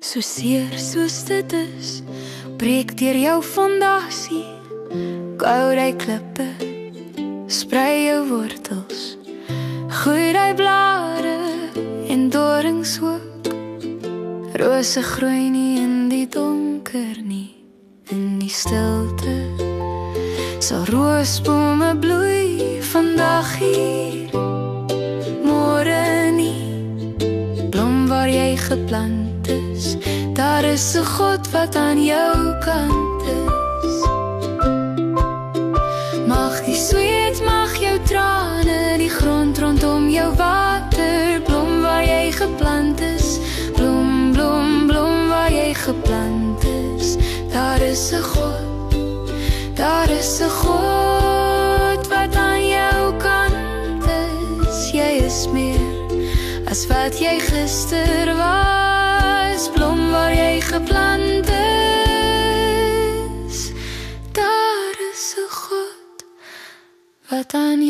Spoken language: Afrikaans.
So seer soos dit is, breek deur jou fondasie. Kou die klippe, sprei jou wortels, groei die blare en dorings ook. Rose groei nie in die donker nie, in die stilte sal roosbome bloei vandag hier, môre nie. Blom waar jy geplant is, daar is 'n God wat aan jou kant is. Mag die sweet, mag jou trane, die grond rondom jou water. Blom waar jy geplant is, blom, blom, blom waar jy geplant is. Daar is 'n God, daar is 'n God wat aan jou kant is. Jy is meer as wat jy gister was. Blom waar jy geplant is. Daar is 'n God wat aan